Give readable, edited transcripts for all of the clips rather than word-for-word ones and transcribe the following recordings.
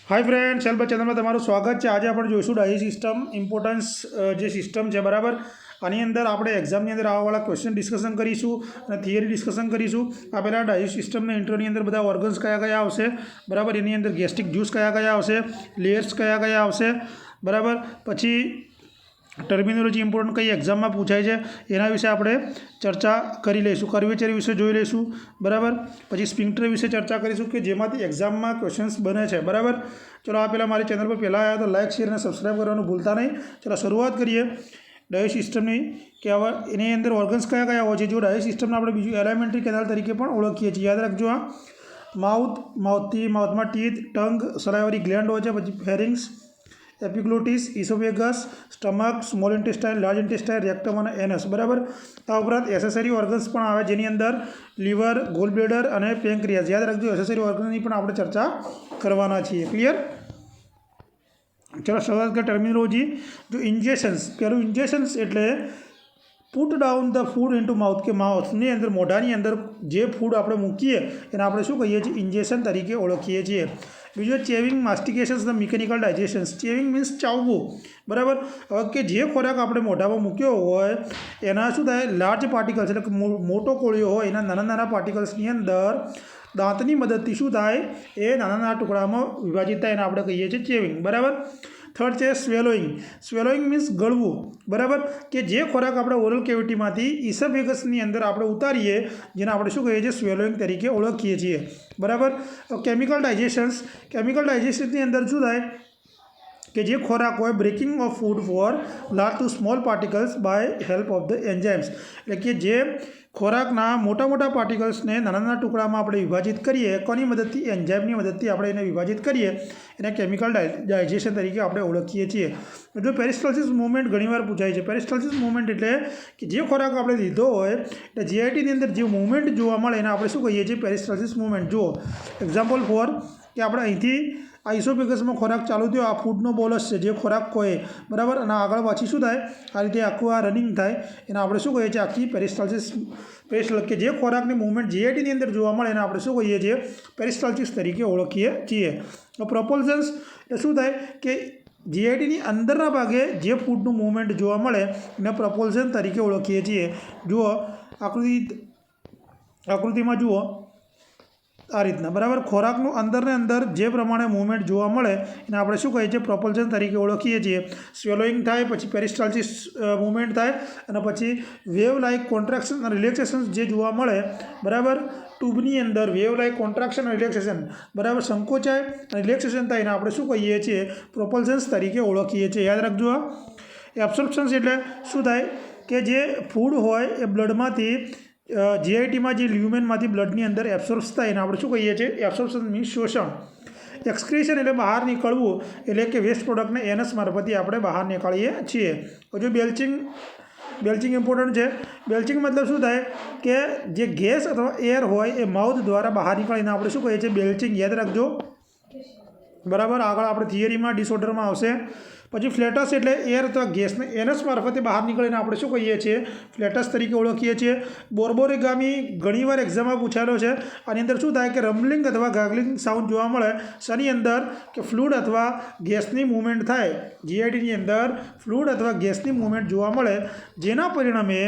Hi friends self channel में तमाરું स्वागत है। आज આપણે જોઈશું ડાયજેસ્ટ સિસ્ટમ ઇમ્પોર્ટન્સ જે સિસ્ટમ છે બરાબર। આની અંદર આપણે એક્ઝામની અંદર આવવાવાળા ક્વેશ્ચન ડિસ્કશન કરીશું અને થિયરી ડિસ્કશન કરીશું। આ પહેલાં ડાયજેસ્ટ સિસ્ટમના ઇન્ટ્રોની અંદર બધા ઓર્ગન્સ કયા કયા આવશે બરાબર, એની અંદર ગેસ્ટ્રિક જ્યુસ કયા કયા આવશે, લેયર્સ કયા કયા આવશે બરાબર, પછી टर्मिनोलॉजी इम्पोर्टન્ટ कई एग्जाम में पूछाय है एना विषे आपणे चर्चा करी लईशुं। कर्वेचर विषे जोई लईशुं बराबर, पछी स्फिंक्टर विषे चर्चा करीशुं कि जेमांथी एग्जाम में क्वेश्चन्स बने छे बराबर। चलो आ पहला मारी चैनल पर पहला आया तो लाइक शेयर और सब्सक्राइब करवानुं भूलता नहीं। चलो शुरुआत करिए डायजेस्ट सिस्टमनी कि आवा एनी अंदर ऑर्गन्स कया कया होय छे। जो डायजेस्ट सिस्टमने आपणे बीजुं एलिमेंटरी केनाल तरीके पण ओळखीए छीए, याद राखजो। आ माउथ में टीथ, टंग, सलाइवरी ग्लैंड होय छे, पछी pharynx, epiglottis, oesophagus, stomach, small intestine, large intestine, rectum और एनस बराबर। आ उपरांत एसेसरी ऑर्गन्स पण आवे जेनी अंदर लीवर, गोल ब्लेडर और पेंक्रियास, याद रखो। एसेसरी ऑर्गन्सनी पण आपणे चर्चा करवाना छीए। क्लियर। चलो शुरुआत कर टर्मिनोलॉजी। जो इंजेशन्स, पहलू इंजेशन्स एटले put down the food into mouth के माउथनी अंदर मोढानी अंदर जे फूड आपणे मूकीए एने आपणे शुं कहीए छीए, इंजेशन तरीके ओळखीए छीए। बीजो chewing mastications the mechanical digestions. Chewing means चावવું बराबर। હવે કે જે ખોરાક આપણે મોઢામાં મૂક્યો હોય એના શું થાય, લાર્જ પાર્ટિકલ્સ એટલે કે મોટો કોળિયો હોય એના નાના નાના પાર્ટિકલ્સની અંદર દાંતની મદદથી શું થાય, એ નાના નાના ટુકડામાં વિભાજિત થાય એને આપણે કહીએ છીએ ચેવિંગ બરાબર। थर्ड है स्वेलोइंग। स्वेलोइंग मीन्स गळવું बराबर, कि जे खोराक આપણે ઓરલ કેવિટીમાંથી ઇસોફેગસની અંદર આપણે ઉતારીએ જેને આપણે શું કહીએ છીએ, સ્વેલોइंग તરીકે ઓળખીએ છીએ બરાબર। કેમિકલ ડાયજેશન્સ। કેમિકલ ડાયજેશનની અંદર શું થાય कि जे खोराक हो breaking of food for large to small particles by help of the enzymes, એટલે કે જે ખોરાકના મોટા મોટા પાર્ટિકલ્સને નાના નાના ટુકડામાં આપણે વિભાજિત કરીએ, કોની મદદથી, એન્જાઇમની મદદથી આપણે એને વિભાજિત કરીએ એને કેમિકલ ડાયજેશન તરીકે આપણે ઓળખીએ છીએ। જો પેરિસ્ટાલ્સિસ મૂવમેન્ટ ઘણીવાર પૂછાય છે। પેરિસ્ટાલ્સિસ મૂવમેન્ટ એટલે કે જે ખોરાક આપણે લીધો હોય એટલે જીઆઈટીની અંદર જે મૂવમેન્ટ જોવા મળે એને આપણે શું કહીએ છીએ, પેરિસ્ટાલ્સિસ મૂવમેન્ટ। જુઓ એક્ઝામ્પલ ફોર કે આપણે અહીંથી आ इसोफेगस में खोराक चालू थयो, आ फूडनो बोलस है जे खोराक कहे बराबर, और आगळ पाछी शुं थाय आ रीते आखुं आ रनिंग थाय एने आपणे शुं कहीए छीए, आखी पेरिस्टाल्सिस के जे खोराकनी मूवमेंट जीआईटीनी अंदर जोवा मळे एने आपणे शुं कहीए छीए, पेरिस्टाल्सिस तरीके ओळखीए छीए। प्रोपल्सन्स એટલે શું થાય કે जीआईटीनी अंदरना भागे जे फूडનું मूवमेंट जोवा मळे एने प्रोपल्सन तरीके ओळखीए छीए। जुओ आकृतिमां जुओ आ रीतना बराबर, खोराकનું अंदरने अंदर जे प्रमाणे मूवमेंट जोवा मळे एने आपणे शुं कहीए छीए, प्रोपल्सन तरीके ओळखीए छीए। स्वेलोइंग थाय, पछी पेरिस्टाल्सिस मूवमेंट थाय अने पछी वेव लाइक कॉन्ट्रेक्शन अने रिलेक्सेशन जे जोवा मळे बराबर। ट्यूबनी अंदर वेव लाइक कॉन्ट्रेक्शन अने रिलेक्सेशन बराबर, संकोचाय अने रिलेक्सेशन थाय एने आपणे शुं कहीए छीए, प्रोपल्सन्स तरीके ओळखीए छीए। याद राखजो। एब्सोर्प्शन्स एटले शुं थाय के जे फूड होय ए ब्लडमांथी जीआईटी में जो ल्यूमेन में ब्लडनी अंदर एब्सोर्ब्स थाय एने आपणे शुं कहीए छीए, एब्सोर्प्शन मीन्स शोषण। एक्सक्रीशन एटले बहार निकळवुं एटले के वेस्ट प्रोडक्टने एनस मार्फते आपणे बहार निकाळीए छीए। जो बेल्चिंग इम्पोर्टન્ટ है। बेल्चिंग मतलब शुं थाय के जे गैस अथवा एयर होय ए माउथ द्वारा बहार निकळीने आपणे शुं कहीए छीए, बेल्चिंग। याद राखजो बराबर। आगळ आपणे थियरी में डिसऑर्डर में आवशे। पछी फ्लेटस एटले एयर अथवा गैस ने एनस मार्फते बहार निकळीने आपणे शुं कहीए छीए, फ्लेटस तरीके ओळखीए छीए। बोर्बोरिगामी घणीवार एक्जाम में पूछायेलो छे। आनी अंदर शुं थाय के रम्बलिंग अथवा गार्गलिंग साउंड जोवा मळे शानी अंदर के फ्लूइड अथवा गैसनी मूवमेंट थाय, जीआईटीनी अंदर फ्लूइड अथवा गैसनी मूवमेंट जोवा मळे जेना परिणामे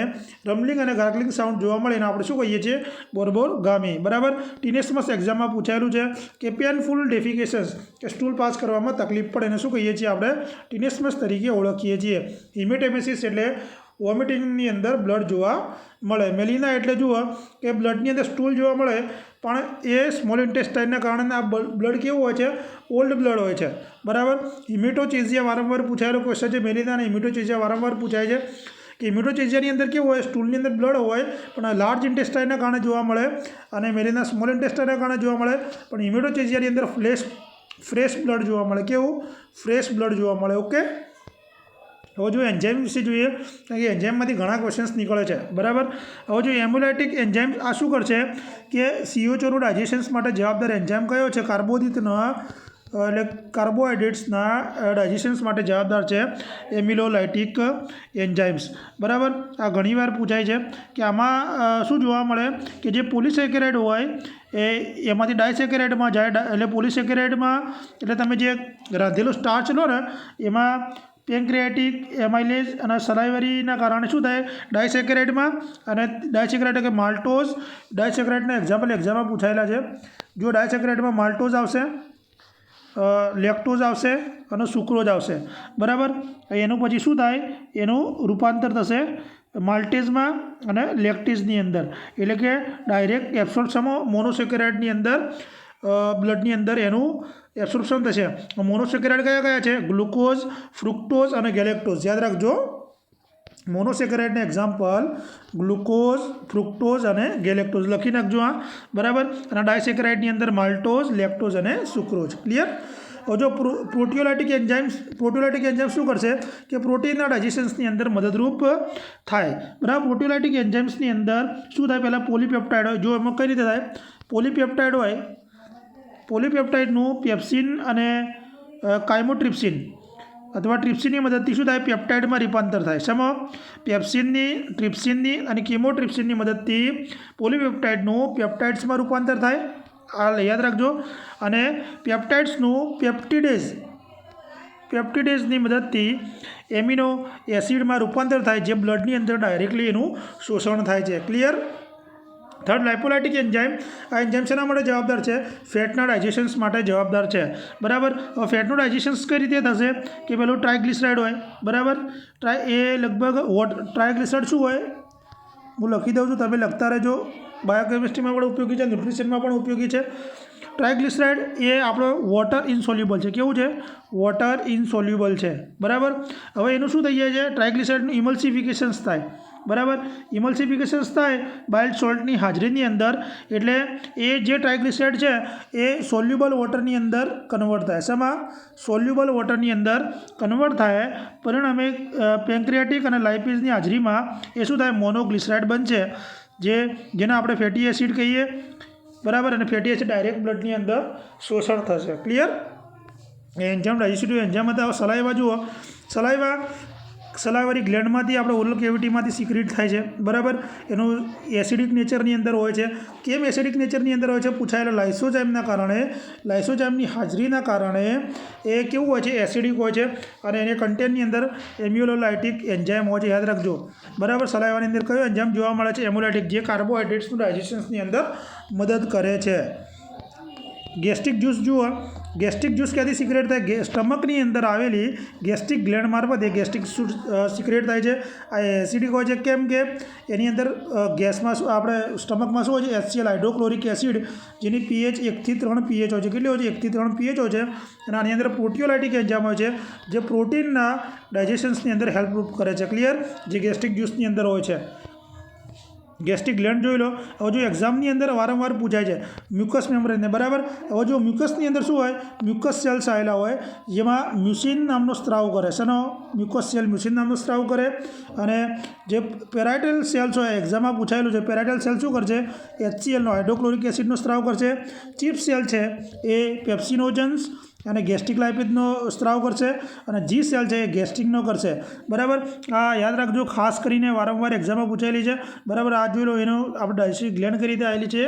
रम्बलिंग अने गार्गलिंग साउंड जोवा मळे एने आपणे शुं कहीए छीए, बोर्बोरिगामी बराबर। टीनेस्मस एक्जाम में पूछायेलुं छे कि पेनफुल डेफिकेशन्स के स्टूल पास करवामां तकलीफ पड़े एने शुं कहीए छीए आपणे, टीनेस्मस तरीके ओळखीए छीए। हिमेटेमेसिस एटले वोमिटिंगनी अंदर ब्लड जोवा मळे। मेलिना एटले जुओ के ब्लडनी अंदर स्टूल जोवा मळे पण ए स्मॉल इंटेस्टाइनना कारणे आ ब्लड केवुं होय छे, ओल्ड ब्लड होय छे बराबर। हिमेटोचेजिया वारंवार पूछायेलो क्वेश्चन छे। मेलिना अने हिमेटोचेजिया वारंवार पूछाय छे कि हिमेटोचेजियानी अंदर केवुं होय, स्टूलनी अंदर ब्लड होय पण लार्ज इंटेस्टाइनना कारणे जोवा मळे अने मेलिना स्मॉल इंटेस्टाइनना कारणे जोवा मळे पण हिमेटोचेजियानी अंदर फ्रेश ब्लड जोवा मळे। केवुं, फ्रेश ब्लड जोवा मळे। ओके। હવે જો એન્ઝાઇમ વિશે જોઈએ કે એન્ઝાઇમમાંથી ઘણા ક્વેશ્ચન્સ નીકળે છે બરાબર। હવે જો એમ્યુલાઇટિક એન્ઝાઇમ આ શું કરશે કે CO2નું ડાયજેશન્સ માટે જવાબદાર એન્ઝાઇમ કયો છે, કાર્બોદિતના એટલે કાર્બોહાઈડ્રેટ્સના ડાયજેશન્સ માટે જવાબદાર છે એમિલોલાઇટિક એન્ઝાઇમ્સ, બરાબર. આ ઘણીવાર પૂછાય છે કે આમાં શું જોવા મળે કે જે પોલિસેકેરાઇડ હોય એમાંથી ડાયસેકેરાઇડમાં જાય. એટલે પોલિસેકેરાઇડમાં એટલે તમે જે રાંધેલો સ્ટાર્ચ લો ને એમાં પેન્ક્રિયાટિક એમાઇલેઝ અને સલાઇવરીના કારણે શું થાય ડાયસેકેરાઇડમાં, અને ડાયસેકેરાઇડ કે માલ્ટોઝ. ડાયસેકેરાઇડના એક્ઝામમાં પૂછાયેલા છે. જો ડાયસેકેરાઇડમાં માલ્ટોઝ આવશે, લેક્ટોઝ આવશે અને સુક્રોઝ આવશે, બરાબર. એનું પછી શું થાય, એનું રૂપાંતર થશે માલ્ટેઝમાં અને લેક્ટેઝની અંદર. એટલે કે ડાયરેક્ટ એબ્સોર્પ્શન મોનોસેકેરાઇડની અંદર બ્લડની અંદર એનું એબ્સોર્પ્શન થશે. મોનોસેકેરાઇડ કયા કયા છે? ગ્લુકોઝ, ફ્રુક્ટોઝ અને ગેલેક્ટોઝ. યાદ રાખજો, મોનોસેકેરાઇડના એક્ઝામ્પલ ગ્લુકોઝ, ફ્રુક્ટોઝ અને ગેલેક્ટોઝ લખી નાખજો આ, બરાબર. અને ડાયસેકેરાઇડની અંદર માલ્ટોઝ, લેક્ટોઝ અને સુક્રોઝ. ક્લિયર? જો પ્રોટીઓલાઇટિક એન્ઝાઇમ શું કરશે કે પ્રોટીનના ડાયજેશન્સની અંદર મદદરૂપ થાય, બરાબર. પ્રોટીઓલાઇટિક એન્ઝાઇમ્સની અંદર શું થાય, પહેલાં પોલીપેપ્ટાઇડ હોય. જો એમાં કઈ રીતે થાય, પોલીપેપ્ટાઇડ હોય, પોલીપેપ્ટાઇડનું પેપ્સિન અને કાઇમોટ્રિપ્સિન અથવા ટ્રિપ્સિનની મદદથી શું થાય, પેપ્ટાઇડમાં રૂપાંતર થાય. શેમાં? પેપ્સિનની, ટ્રિપ્સિનની અને કેમોટ્રિપ્સિનની મદદથી પોલીપેપ્ટાઇડનું પેપ્ટાઇડ્સમાં રૂપાંતર થાય. આ યાદ રાખજો. અને પેપ્ટાઇડ્સનું પેપ્ટિડેઝની મદદથી એમિનો એસિડમાં રૂપાંતર થાય, જે બ્લડની અંદર ડાયરેક્ટલી એનું શોષણ થાય છે. ક્લિયર? Third, lipolytic enzyme. આ એન્ઝાઇમ શેના માટે જવાબદાર છે? ફેટના ડાયજેશન્સ માટે જવાબદાર છે, બરાબર. ફેટનું ડાયજેશન્સ કઈ રીતે થશે કે પેલું ટ્રાયગ્લિસરાઇડ હોય, બરાબર. એ લગભગ ટ્રાયગ્લિસરાઇડ શું હોય, હું લખી દઉં છું, તમે લખતા રહેજો. બાયોકેમિસ્ટ્રીમાં પણ ઉપયોગી છે, ન્યુટ્રિશનમાં પણ ઉપયોગી છે. ટ્રાયગ્લિસરાઇડ એ આપણો વોટર ઇનસોલ્યુબલ છે. કેવું છે? વોટર ઇનસોલ્યુબલ છે, બરાબર. હવે એનું શું થઈ જાય છે, ટ્રાયગ્લિસરાઇડનું ઇમલ્સિફિકેશન્સ થાય, બરાબર. ઇમલ્સિફિકેશન્સ થાય બાઇલ્ડ સોલ્ટની હાજરીની અંદર. એટલે એ જે ટ્રાયગ્લિસરાઇડ છે એ સોલ્યુબલ વોટરની અંદર કન્વર્ટ થાય. શેમાં? સોલ્યુબલ વોટરની અંદર કન્વર્ટ થાય. પરિણામે પેન્ક્રિયાટિક અને લાઇપેઝની હાજરીમાં એ શું થાય, મોનોગ્લિસરાઇડ બનશે, જેને આપણે ફેટી એસિડ કહીએ, બરાબર. અને ફેટી એસિડ ડાયરેક્ટ બ્લડની અંદર શોષણ થશે. ક્લિયર? એન્ઝાઇમ ડાયજેસ્ટિવ એન્ઝાઇમ હતા. સલાઈવા જુઓ, સલાઈવારી ગ્લેન્ડમાંથી આપણે ઓરલ કેવિટીમાંથી સિક્રેટ થાય છે, બરાબર. એનું એસિડિક નેચરની અંદર હોય છે. કેમ એસિડિક નેચરની અંદર હોય છે? પૂછાયેલા લાઇસોજાઇમના કારણે, લાઇસોજાઇમની હાજરીના કારણે એ કેવું હોય છે, એસિડિક હોય છે. અને એને કન્ટેનની અંદર એમ્યુલોલાઇટિક એન્ઝાઇમ હોય છે. યાદ રાખજો, બરાબર. સલાઈવાની અંદર કયો એન્ઝાઇમ જોવા મળે છે? એમ્યુલાઇટિક, જે કાર્બોહાઈડ્રેટ્સનું ડાયજેશન્સની અંદર મદદ કરે છે. ગેસ્ટ્રિક જ્યુસ જુઓ. ગેસ્ટ્રિક જ્યુસ ક્યાંથી સિક્રેટ થાય? સ્ટમકની અંદર આવેલી ગેસ્ટ્રિક ગ્લેન્ડ મારફતે ગેસ્ટ્રિક સિક્રેટ થાય છે. આ એસિડિક હોય છે. કેમ કે એની અંદર ગેસમાં આપણે સ્ટમકમાં શું હોય છે, HCl હાઇડ્રોક્લોરિક એસિડ, જેની pH 1 થી 3 pH હોય છે. કેટલી હોય છે? 1 થી 3 pH હોય છે. અને આની અંદર પ્રોટીઓલાઇટિક એન્ઝાઇમ હોય છે, જે પ્રોટીનના ડાયજેશન્સની અંદર હેલ્પરૂપ કરે છે. ક્લિયર? જે ગેસ્ટ્રિક જ્યુસની અંદર હોય છે. ગેસ્ટ્રિક ગ્લેન્ડ જોઈ લો. હવે જો એક્ઝામની અંદર વારંવાર પૂછાય છે મ્યુકસ મેમ્બ્રેનને, બરાબર. હવે જો મ્યુકસની અંદર શું હોય, મ્યુકસ સેલ્સ આવેલા હોય, જેમાં મ્યુસિન નામનો સ્ત્રાવ કરે. શેનો? મ્યુકસ સેલ મ્યુસિન નામનો સ્ત્રાવ કરે. અને જે પેરાઇટલ સેલ્સ હોય, એક્ઝામમાં પૂછાયેલું છે, પેરાઇટલ સેલ શું કરશે? HClનો હાઇડ્રોક્લોરિક એસિડનો સ્ત્રાવ કરશે. ચીફ સેલ છે એ પેપ્સિનોજન્સ અને ગેસ્ટ્રિક લાઇપિડનો સ્ત્રાવ કરશે. અને જી સેલ છે એ ગેસ્ટ્રિકનો કરશે, બરાબર. આ યાદ રાખજો, ખાસ કરીને વારંવાર એક્ઝામમાં પૂછાયેલી છે, બરાબર. આ જોઈ લો, એનું આપણે ડાયજેસ્ટિવ ગ્લેન્ડ કઈ રીતે આવેલી છે.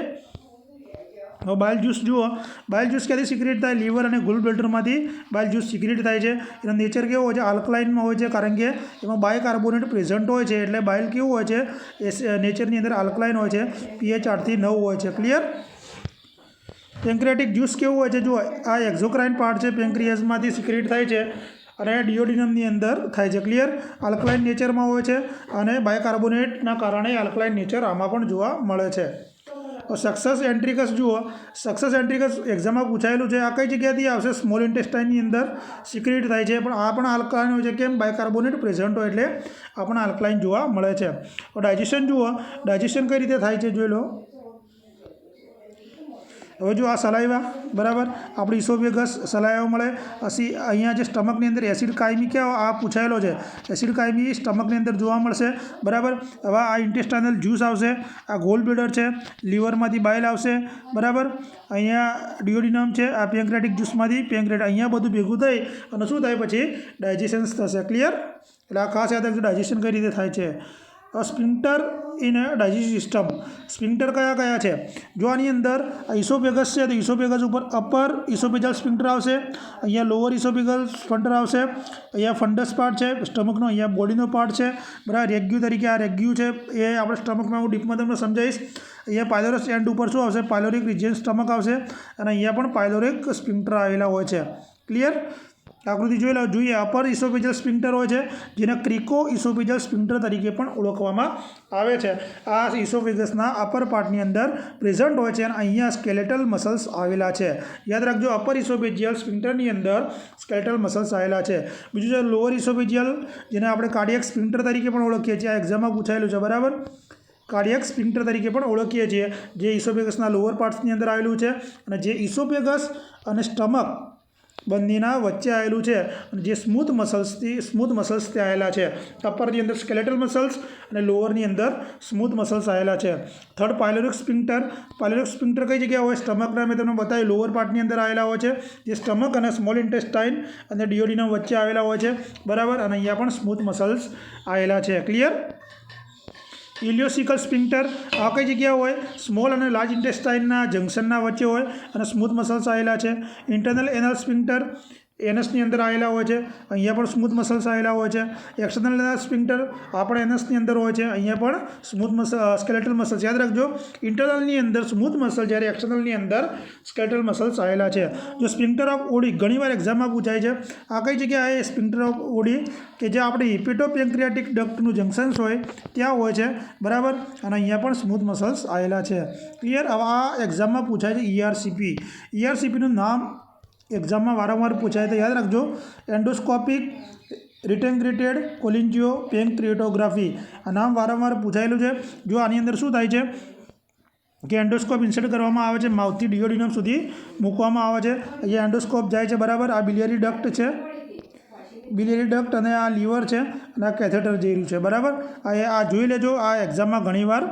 હવે બાઇલ જ્યુસ જુઓ. બાઇલ જ્યુસ ક્યાંથી સિક્રેટ થાય? લીવર અને ગોલ બ્લેડરમાંથી બાઇલ જ્યુસ સિક્રેટ થાય છે. એનો નેચર કેવો હોય છે? આલ્કલાઇનમાં હોય છે, કારણ કે એમાં બાયકાર્બોનેટ પ્રેઝન્ટ હોય છે. એટલે બાઇલ કેવું હોય છે? એ નેચરની અંદર આલ્કલાઇન હોય છે. pH 8 થી 9 હોય છે. ક્લિયર? પેન્ક્રિયાટિક જ્યુસ કેવું હોય છે? જો આ એક્ઝોક્રાઇન પાર્ટ છે, પેન્ક્રિયાસમાંથી સિક્રેટ થાય છે અને ડિયોડિનમની અંદર થાય છે. ક્લિયર? આલ્કલાઇન નેચરમાં હોય છે અને બાયકાર્બોનેટના કારણે આલ્કલાઇન નેચર આમાં પણ જોવા મળે છે. સક્સસ એન્ટ્રિકસ જુઓ. સક્સસ એન્ટ્રિકસ એક્ઝામમાં પૂછાયેલું છે. આ કઈ જગ્યાથી આવશે? સ્મોલ ઇન્ટેસ્ટાઇનની અંદર સિક્રેટ થાય છે, પણ આ પણ આલ્કલાઇન હોય છે. કેમ? બાયકાર્બોનેટ પ્રેઝન્ટ હોય એટલે આ પણ આલ્કલાઇન જોવા મળે છે. ડાયજેશન જુઓ. ડાયજેશન કઈ રીતે થાય છે જોઈ લો. હવે જો આ સલાઈવા બરાબર આપણે ઇસોફેગસ સલાઈવા મળે પછી અહીંયા જે સ્ટમકની અંદર એસિડ કાયમી ક્યાં આ પૂછાયેલો છે એસિડ કાયમી સ્ટમકની અંદર જોવા મળશે બરાબર હવે આ ઇન્ટેસ્ટાઇનલ જ્યુસ આવશે આ ગોલ બ્લેડર છે લીવરમાંથી બાઇલ આવશે બરાબર અહીંયા ડિયોડિનમ છે આ પેન્ક્રેટિક જ્યુસમાંથી પેન્ક્રેટ અહીંયા બધું ભેગું થઈ અને શું થાય પછી ડાયજેશન થશે ક્લિયર એટલે આ ખાસ યાદ રાખજો ડાયજેશન કઈ રીતે થાય છે સ્પિન્ટર ઇન ડાયજેસ્ટિવ સિસ્ટમ સ્પિન્ટર કયા કયા છે જો આની અંદર ઇસોફેગસ છે તો ઇસોફેગસ ઉપર અપર ઇસોફેજલ સ્પિન્ટર આવશે અહીંયા લોઅર ઇસોફેગલ સ્પિન્ટર આવશે અહીંયા ફંડસ પાર્ટ છે સ્ટમકનો અહીંયા બોડીનો પાર્ટ છે બરાબર રેગ્યુ તરીકે આ રેગ્યુ છે એ આપણે સ્ટમકમાં હું ડીપમાં તમને સમજાવીશ અહીંયા પાયલોરસ એન્ડ ઉપર શું આવશે પાયલોરિક રિજિયન સ્ટમક આવશે અને અહીંયા પણ પાયલોરિક સ્પિન્ટર આવેલા હોય છે ક્લિયર આકૃતિ જોઈએ અપર ઇસોફેજલ સ્પિન્ટર હોય છે જેને ક્રિકો ઇસોફેજલ સ્પિન્ટર તરીકે પણ ઓળખવામાં આવે છે આ ઇસોફેગસના અપર પાર્ટની અંદર પ્રેઝન્ટ હોય છે અને અહીંયા સ્કેલેટલ મસલ્સ આવેલા છે યાદ રાખજો અપર ઇસોફેજિયલ સ્પિન્ટરની અંદર સ્કેલેટલ મસલ્સ આવેલા છે બીજું છે લોઅર ઇસોફેજિયલ જેને આપણે કાર્ડિયક સ્પિન્ટર તરીકે પણ ઓળખીએ છીએ આ એક્ઝામમાં પૂછાયેલું છે બરાબર કાર્ડિયક સ્પિન્ટર તરીકે પણ ઓળખીએ છીએ જે ઇસોફેગસના લોઅર પાર્ટ્સની અંદર આવેલું છે અને જે ઇસોફેગસ અને સ્ટમક બંનેના વચ્ચે આવેલું છે અને જે સ્મૂથ મસલ્સ ત્યાં આવેલા છે અપરની અંદર સ્કેલેટલ મસલ્સ અને લોઅરની અંદર સ્મૂથ મસલ્સ આવેલા છે થર્ડ પાયલોરિક સ્પિન્ટર કઈ જગ્યાએ હોય સ્ટમકના મેં તમને બતાવ્યું લોઅર પાર્ટની અંદર આવેલા હોય છે જે સ્ટમક અને સ્મોલ ઇન્ટેસ્ટાઇન અને ડિયોડિનમ વચ્ચે આવેલા હોય છે બરાબર અને અહીંયા પણ સ્મૂથ મસલ્સ આવેલા છે ક્લિયર ઇલિયોસિકલ સ્પિન્ટર આ કઈ જગ્યાએ હોય સ્મોલ અને લાર્જ ઇન્ટેસ્ટાઇનના જંક્શનના વચ્ચે હોય અને સ્મૂથ મસલ્સ આવેલા છે ઇન્ટરનલ એનલ સ્પિન્ટર એનસની અંદર આવેલા હોય છે અહીંયા પણ સ્મૂથ મસલ્સ આવેલા હોય છે એક્સટર્નલ એનલ સ્પિન્ટર આ પણ એનસની અંદર હોય છે અહીંયા પણ સ્મૂથ સ્કેલેટલ મસલ્સ યાદ રાખજો ઇન્ટરનલની અંદર સ્મૂથ મસલ જ્યારે એક્સટર્નલની અંદર સ્કેલેટલ મસલ્સ આવેલા છે જો સ્પિન્ટર ઓફ ઓડી ઘણીવાર એક્ઝામમાં પૂછાય છે આ કઈ જગ્યાએ સ્પિન્ટર ઓફ ઓડી કે જે આપણે હિપેટોપેન્ક્રિયાટિક ડક્ટનું જંક્શન્સ હોય ત્યાં હોય છે બરાબર અને અહીંયા પણ સ્મૂથ મસલ્સ આવેલા છે ક્લિયર હવે આ એક્ઝામમાં પૂછાય છે ઈઆરસીપીનું નામ એક્ઝામમાં વારંવાર પૂછાય તો યાદ રાખજો એન્ડોસ્કોપિક રિટેન્ગ્રેટેડ કોલિન્જિયો પેન્ક્રિએટોગ્રાફી આ નામ વારંવાર પૂછાયેલું છે જો આની અંદર શું થાય છે કે એન્ડોસ્કોપ ઇન્સર્ટ કરવામાં આવે છે માઉથથી ડિયોડિનમ સુધી મૂકવામાં આવે છે અહીંયા એન્ડોસ્કોપ જાય છે બરાબર આ બિલિયરી ડક્ટ છે બિલિયરી ડક્ટ અને આ લીવર છે અને આ કેથેટર જઈ રહ્યું છે બરાબર આ જોઈ લેજો આ એક્ઝામમાં ઘણીવાર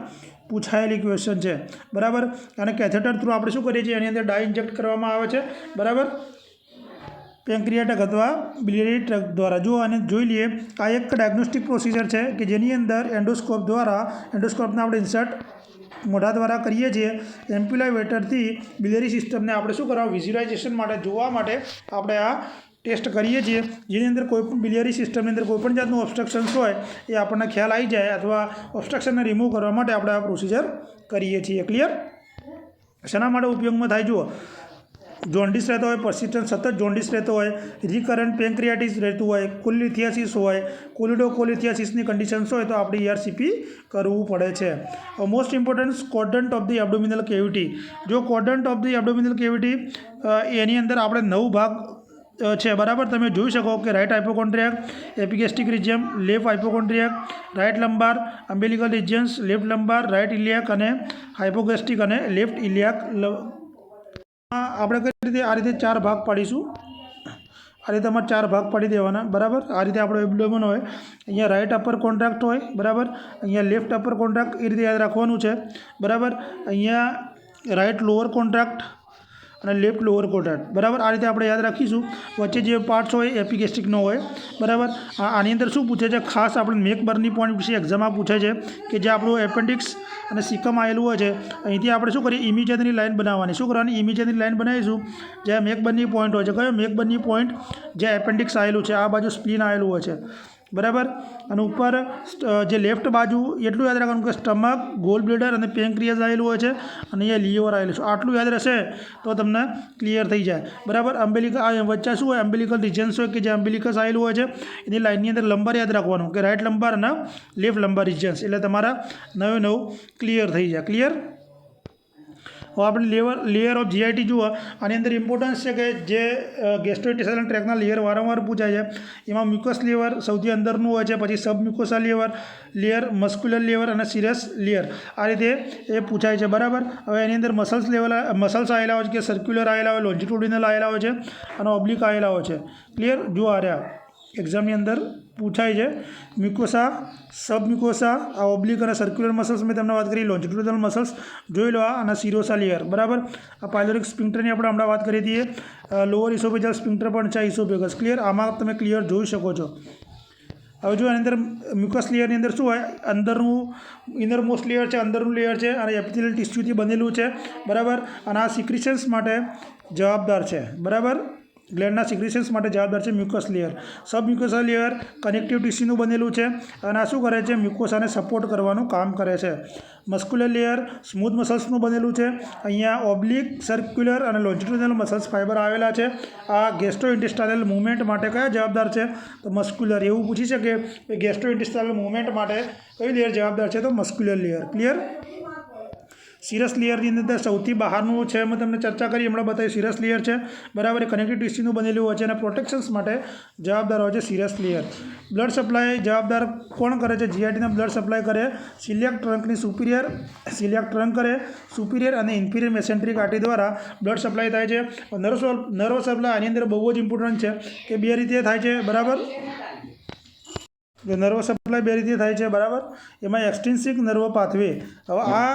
પૂછાયેલી ક્વેશ્ચન છે બરાબર અને કેથેટર થ્રુ આપણે શું કરીએ છીએ એની અંદર ડાય ઇન્જેક્ટ કરવામાં આવે છે બરાબર પેન્ક્રિયાટિક અથવા બિલિયરી ટ્રક દ્વારા જો આને જોઈ લઈએ આ એક ડાયગ્નોસ્ટિક પ્રોસિજર છે કે જેની અંદર એન્ડોસ્કોપને આપણે ઇન્સર્ટ મોઢા દ્વારા કરીએ છીએ એમ્પ્યુલાઈ વેટરથી બિલિયરી સિસ્ટમને આપણે શું કરવા વિઝ્યુલાઇઝેશન માટે જોવા માટે આપણે આ ટેસ્ટ કરીએ છીએ જેની અંદર કોઈપણ બિલિયરી સિસ્ટમની અંદર કોઈપણ જાતનું ઓબ્સ્ટ્રક્શન્સ હોય એ આપણને ખ્યાલ આવી જાય અથવા ઓબ્સ્ટ્રક્શનને રિમૂવ કરવા માટે આપણે આ પ્રોસિજર કરીએ છીએ ક્લિયર શેના માટે ઉપયોગમાં થાય જુઓ જોન્ડિસ રહેતો હોય પરસિસ્ટન્ટ સતત જોન્ડિસ રહેતો હોય રિકરન્ટ પેન્ક્રિયાટિસ રહેતું હોય કોલિથિયાસિસ હોય કોલિડોકોલિથિયાસિસની કન્ડિશન્સ હોય તો આપણે ઈઆરસીપી કરવું પડે છે most important quadrant of the abdominal cavity જો quadrant of the abdominal cavity એની અંદર આપણે 9 ભાગ છે બરાબર તમે જોઈ શકો કે right hypochondriac epigastric region left hypochondriac right lumbar umbilical regions left lumbar right iliac અને હાઇપોગેસ્ટિક અને લેફ્ટ ઇલિયાક આપણે કઈ રીતે આ રીતે 4 ભાગ પાડીશું આ રીતે અમારે 4 ભાગ પાડી દેવાના બરાબર આ રીતે આપણો એબ્ડોમેન હોય અહીંયા રાઇટ અપર કોન્ટ્રાક્ટ હોય બરાબર અહીંયા લેફ્ટ અપર કોન્ટ્રાક્ટ એ રીતે યાદ રાખવાનું છે બરાબર અહીંયા રાઇટ લોઅર કોન્ટ્રાક્ટ અને લેફ્ટ લોઅર કોન્ટ્રાક્ટ બરાબર આ રીતે આપણે યાદ રાખીશું વચ્ચે જે પાર્ટ્સ હોય એપિગેસ્ટિકનો હોય બરાબર આની અંદર શું પૂછે છે ખાસ આપણે મેક બર્ની પોઈન્ટ વિશે એક્ઝામમાં પૂછે છે કે જે આપણું એપેન્ડિક્સ અને સિકમ આવેલું હોય છે અહીંથી આપણે શું કરીએ ઇમિજેનરી લાઇન બનાવવાની શું કરવાની ઇમિજેનરી લાઇન બનાવીશું જ્યાં મેક બર્ની પોઈન્ટ હોય છે કયો મેક બર્ની પોઈન્ટ જ્યાં એપેન્ડિક્સ આવેલું છે આ બાજુ સ્પ્લીન આવેલું હોય છે બરાબર અને ઉપર જે લેફ્ટ બાજુ એટલું યાદ રાખવાનું કે સ્ટમક ગોલ બ્લેડર અને પેન્ક્રિયાસ આવેલું હોય છે અને અહીંયા લીવર આવેલું છે આટલું યાદ રહેશે તો તમને ક્લિયર થઈ જાય બરાબર અમ્બેલિકલ આ વચ્ચે શું હોય અમ્બેલિકલ રિજન્સ હોય કે જે અમ્બેલિકસ આવેલું હોય છે એની લાઇનની અંદર લંબાર યાદ રાખવાનું કે રાઇટ લંબાર અને લેફ્ટ લંબાર રિજન્સ એટલે તમારા નવે ક્લિયર થઈ જાય ક્લિયર હવે આપણે લેયર ઓફ જીઆઈટી જુઓ. આની અંદર ઇમ્પોર્ટન્સ છે કે જે ગેસ્ટ્રોઇન્ટેસ્ટાઇનલ ટ્રેકના લેયર વારંવાર પૂછાય છે. એમાં મ્યુકસ લેયર સૌથી અંદરનું હોય છે, પછી સબમ્યુકોસા લેયર, મસ્ક્યુલર લેયર અને સિરસ લેયર. આ રીતે એ પૂછાય છે, બરાબર. હવે એની અંદર મસલ્સ આવેલા હોય છે કે સર્ક્યુલર આવેલા હોય, લોન્જિટ્યુડિનલ આવેલા હોય છે અને ઓબ્લિક આવેલા હોય છે. ક્લિયર? જો આ રહ્યા એક્ઝામની અંદર પૂછાય છે. મ્યુકોસા, સબમ્યુકોસા, આ ઓબ્લિક અને સર્ક્યુલર મસલ્સ મેં તમને વાત કરી. લોન્જિટ્યુડિનલ મસલ્સ જોઈ લો, આ અને સિરોસા લેયર, બરાબર. આ પાયલોરિક સ્પિન્ક્ટરની આપણે હમણાં વાત કરી હતી. લોઅર ઇસોફેજલ સ્પિન્ક્ટર પણ છે, ઇસોફેગસ. ક્લિયર? આમાં તમે ક્લિયર જોઈ શકો છો. હવે જો એની અંદર મ્યુકસ લેયરની અંદર શું હોય, અંદરનું ઇનરમોસ્ટ લેયર છે, અંદરનું લેયર છે અને એપિથેલિયલ ટિશ્યુથી બનેલું છે, બરાબર. અને આ સિક્રિશન્સ માટે જવાબદાર છે, બરાબર. ગ્લેન્ડના સિક્રિશન્સ માટે જવાબદાર છે મ્યુકસ લેયર. સબમ્યુકોસા લેયર કનેક્ટિવ ટિશ્યુનું બનેલું છે અને આ શું કરે છે, મ્યુકોસાને સપોર્ટ કરવાનું કામ કરે છે. મસ્ક્યુલર લેયર સ્મૂથ મસલ્સનું બનેલું છે. અહીંયા ઓબ્લિક, સર્ક્યુલર અને લોન્જિટ્યુડિનલ મસલ્સ ફાઇબર આવેલા છે. આ ગેસ્ટ્રોઇન્ટેસ્ટાઇનલ મૂવમેન્ટ માટે કયા જવાબદાર છે, તો મસ્ક્યુલર. એવું પૂછી શકે કે ગેસ્ટ્રોઇન્ટેસ્ટાઇનલ મૂવમેન્ટ માટે કઈ લેયર જવાબદાર છે, તો મસ્ક્યુલર લેયર. ક્લિયર? સિરસ લેયરની અંદર સૌથી બહારનું છે, મેં તમને ચર્ચા કરી, હમણાં બતાવ્યું સિરસ લેયર છે, બરાબર. એ કનેક્ટિવ ટિશ્યુનું બનેલું હોય છે અને પ્રોટેક્શન્સ માટે જવાબદાર હોય છે સિરસ લેયર. બ્લડ સપ્લાય જવાબદાર કોણ કરે છે, જીઆઈટીના બ્લડ સપ્લાય કરે સિલિયાક ટ્રંકની સિલિયાક ટ્રંક કરે, સુપિરિયર અને ઇન્ફિરિયર મેસેન્ટ્રિક આર્ટરી દ્વારા બ્લડ સપ્લાય થાય છે. નર્વ સપ્લાય આની અંદર બહુ જ ઇમ્પોર્ટન્ટ છે કે બે રીતે થાય છે, બરાબર. નર્વ સપ્લાય બે રીતે થાય છે, બરાબર. એમાં એક્સટ્રિન્સિક નર્વ પાથવે. હવે આ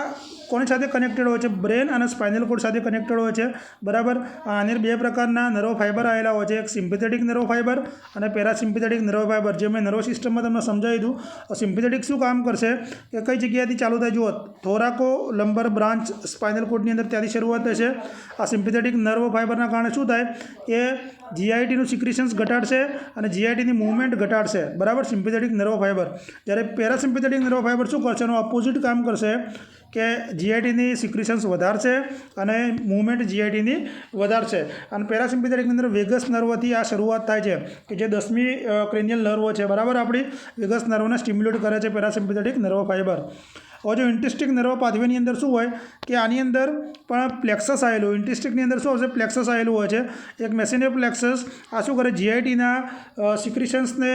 કોની સાથે કનેક્ટેડ હોય છે, બ્રેન અને સ્પાઇનલ કોર્ડ સાથે કનેક્ટેડ હોય છે, બરાબર. આની બે પ્રકારના નર્વ ફાઇબર આવેલા હોય છે, એક સિમ્પેથેટિક નર્વ ફાઇબર અને પેરાસિમ્પેથેટિક નર્વ ફાઇબર. જે મેં નર્વ સિસ્ટમમાં તમને સમજાવી દીધું. સિમ્પેથેટિક શું કામ કરશે કે કઈ જગ્યાએથી ચાલુ થાય, જુઓ, થોરાકો લંબર બ્રાન્ચ સ્પાઇનલ કોર્ડની અંદર ત્યાંથી શરૂઆત થશે. આ સિમ્પેથેટિક નર્વ ફાઇબરના કારણે શું થાય કે જીઆઈટીનું સિક્રિશન્સ ઘટાડશે અને જીઆઈટીની મૂવમેન્ટ ઘટાડશે, બરાબર. Sympathetic nerve fibre. જ્યારે પેરાસિમ્પેથેટિક નર્વ ફાઇબર શું કરશે, એનું ઓપોઝિટ કામ કરશે કે જીઆઈટીની સિક્રિશન્સ વધારશે અને મૂવમેન્ટ જીઆઈટીની વધારશે. અને પેરાસિમ્પેથેટિકની અંદર વેગસ નર્વથી આ શરૂઆત થાય છે કે જે 10મી ક્રેનિયલ નર્વ છે, બરાબર. આપણી વેગસ નર્વને સ્ટિમ્યુલેટ કરે છે પેરાસિમ્પેથેટિક નર્વ ફાઇબર. હવે જો ઇન્ટેસ્ટિક નર્વ પાથવેની અંદર શું હોય કે આની અંદર પણ પ્લેક્સસ આવેલું. ઇન્ટેસ્ટિકની અંદર શું આવશે, પ્લેક્સસ આવેલું હોય છે, એક મેસેનિયર પ્લેક્સસ. આ શું કરે, જીઆઈટીના સિક્રિશન્સને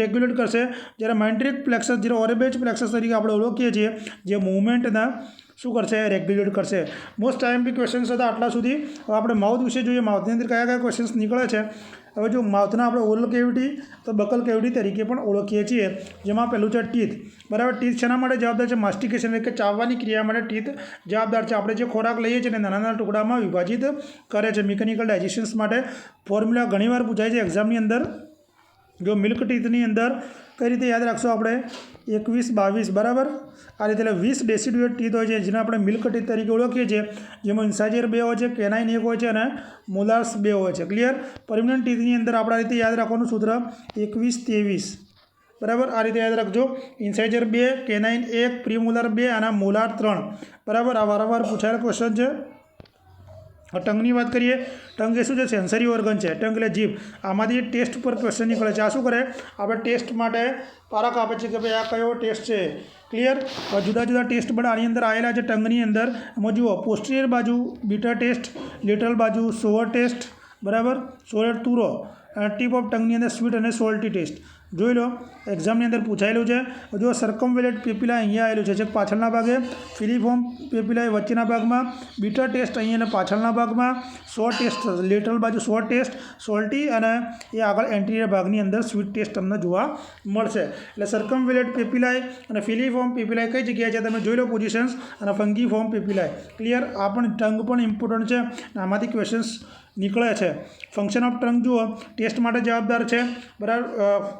રેગ્યુલેટ કરશે. જ્યારે માઇન્ટ્રિક પ્લેક્સસ, જ્યારે ઓરેબેજ પ્લેક્સસ તરીકે આપણે ઓળખીએ છીએ, જે મૂવમેન્ટના શું કરશે, રેગ્યુલેટ કરશે. મોસ્ટ આઈએમપી ક્વેશ્ચન્સ હતા આટલા સુધી. હવે આપણે માઉથ વિશે જોઈએ. માઉથની અંદર કયા કયા ક્વેશ્ચન્સ નીકળે છે. હવે જો માઉથના આપણે ઓરલ કેવિટી તો બકલ કેવિટી તરીકે પણ ઓળખીએ છીએ, જેમાં પહેલું છે ટીથ, બરાબર. ટીથ શેના માટે જવાબદાર છે, માસ્ટિકેશન એટલે કે ચાવવાની ક્રિયા માટે ટીથ જવાબદાર છે. આપણે જે ખોરાક લઈએ છીએ એને નાના નાના ટુકડામાં વિભાજિત કરે છે, મિકેનિકલ ડાયજેશન્સ માટે. ફોર્મ્યુલા ઘણીવાર પૂછાય છે એક્ઝામની અંદર. જો મિલ્ક ટીથની અંદર કઈ રીતે યાદ રાખશો આપણે, 21, 22, બરાબર. આ રીતે 20 ડેસિડ્યુઅલ ટીથ હોય છે, જેને આપણે મિલ્ક ટીથ તરીકે ઓળખીએ છીએ. જેમાં ઇન્સાઇઝર 2 હોય છે, કેનાઇન 1 હોય છે અને મોલાર્સ 2 હોય છે. ક્લિયર? પરમેનન્ટ ટીથની અંદર આપણે આ રીતે યાદ રાખવાનું સૂત્ર 21, 23, બરાબર. આ રીતે યાદ રાખજો. ઇન્સાઇઝર 2, કેનાઇન 1, પ્રીમોલાર 2 અને મોલાર 3, બરાબર. આ વારંવાર પૂછાયેલા ક્વેશ્ચન છે. ટંગની વાત કરીએ. ટંગ એ શું છે, સેન્સરી ઓર્ગન છે. ટંગ એટલે જીભ. આમાંથી ટેસ્ટ પર ક્વેશ્ચન નીકળે છે. આ શું કરે, આપણે ટેસ્ટ માટે પારખ આપે છે કે ભાઈ આ કયો ટેસ્ટ છે. ક્લિયર? જુદા જુદા ટેસ્ટ પણ આની અંદર આવેલા છે ટંગની અંદર. એમાં જુઓ, પોસ્ટિરિયર બાજુ બીટા ટેસ્ટ, લેટરલ બાજુ સોવર ટેસ્ટ, બરાબર, સોવર તુરો, અને ટીપ ઓફ ટંગની અંદર સ્વીટ અને સોલ્ટી ટેસ્ટ. જોઈ લો, એક્ઝામની અંદર પૂછાયેલું છે. જો સર્કમવેલેટ પેપિલા અહીંયા આવેલું છે, પાછળના ભાગે. ફિલિફોર્મ પેપિલા વચ્ચેના ભાગમાં. બીટા ટેસ્ટ અહીંયા પાછળના ભાગમાં. સોર ટેસ્ટ લેટરલ બાજુ સોર ટેસ્ટ, સોલ્ટી, અને એ આગળ એન્ટિરિયર ભાગની અંદર સ્વીટ ટેસ્ટ તમને જોવા મળશે. એટલે સર્કમવેલેટ પેપિલાય અને ફિલિફોર્મ પેપિલાય કઈ જગ્યાએ છે તમે જોઈ લો પોઝિશન્સ, અને ફંગીફોર્મ પેપિલાય. ક્લિયર? આ પણ ટંગ પણ ઇમ્પોર્ટન્ટ છે. આમાંથી ક્વેશ્ચન્સ નીકળે છે. ફંક્શન ઓફ ટંગ જુઓ, ટેસ્ટ માટે જવાબદાર છે, બરાબર.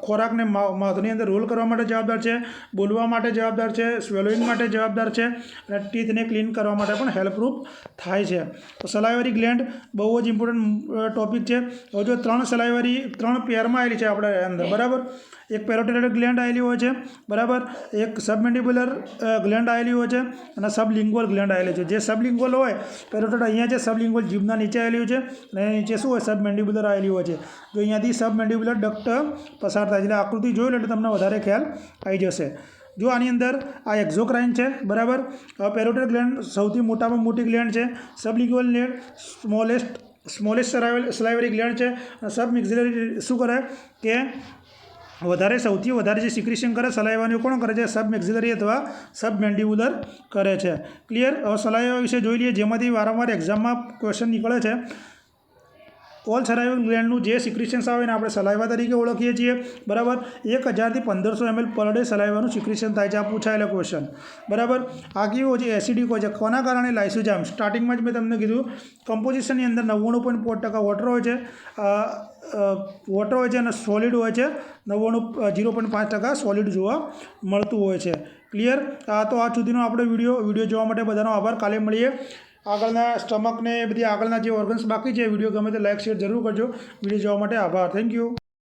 ખોરાકને માઉથની અંદર રોલ કરવા માટે જવાબદાર છે, બોલવા માટે જવાબદાર છે, સ્વેલોઈંગ માટે જવાબદાર છે, અને ટીથને ક્લીન કરવા માટે પણ હેલ્પરૂપ થાય છે. તો સલાઇવરી ગ્લેન્ડ બહુ જ ઇમ્પોર્ટન્ટ ટોપિક છે. હવે જો 3 પેરમાં આવેલી છે આપણે અંદર, બરાબર. એક પેરોટિડ ગ્લેન્ડ આવેલી હોય છે, બરાબર. એક સબમેન્ડિબ્યુલર ગ્લેન્ડ આવેલી હોય છે અને સબલિંગ્વલ ગ્લેન્ડ આવેલી છે. જે સબલિંગ્વલ હોય, પેરોટિડ અહીંયા છે, સબલિંગ્વલ જીભના નીચે આવેલી છે, અને નીચે શું હોય, સબમેન્ડિબ્યુલર આવેલી હોય છે. જો અહીંયાથી સબમેન્ડિબ્યુલર ડક્ટ પસાર થાય છે. એટલે આકૃતિ જોઈ લો એટલે તમને વધારે ખ્યાલ આવી જશે. જો આની અંદર આ એક્ઝોક્રાઇન છે, બરાબર. પેરોટિડ ગ્લેન્ડ સૌથી મોટામાં મોટી ગ્લેન્ડ છે. સબલિંગ્યુઅલ ગ્લેન્ડ સ્મોલેસ્ટ સલાઇવરી ગ્લેન્ડ છે. સબ મેક્સિલરી શું કરે કે સૌથી વધારે જે સિક્રેશન કરે સલાઇવાનું કોણ કરે છે? સબ મેક્સિલરી અથવા સબ મેન્ડિબ્યુલર કરે છે. ક્લિયર. હવે સલાઇવા વિશે જોઈ લઈએ, જેમાંથી વારંવાર એક્ઝામમાં ક્વેશ્ચન નીકળે છે. ઓલ સલાઇવલ ગ્લેન્ડનું જે સિક્રેશન્સ આવે ને આપણે સલાઇવા તરીકે ઓળખીએ છીએ, બરાબર. 1000 થી 1500 ml પર ડે સલાઇવાનું સિક્રેશન થાય છે. આ પૂછાયેલો ક્વેશ્ચન, બરાબર. આ કેવું હોય છે? એસિડિક હોય છે. કોના કારણે? લાઇસોજાઇમ. સ્ટાર્ટિંગમાં જ મેં તમને કીધું કમ્પોઝિશનની અંદર 99.5% વોટર હોય છે, અને સોલિડ હોય છે. 0.5% સોલિડ જોવા મળતું હોય છે. ક્લિયર. તો આ સુધીનો આપણે વિડીયો જોવા માટે બધાનો આભાર. કાલે મળીએ. આગળના સ્ટમકને બધી આગળના જે ઓર્ગન્સ બાકી છે, વિડીયો ગમે તો લાઇક શેર જરૂર કરજો. વિડીયો જોવા માટે આભાર. Thank you.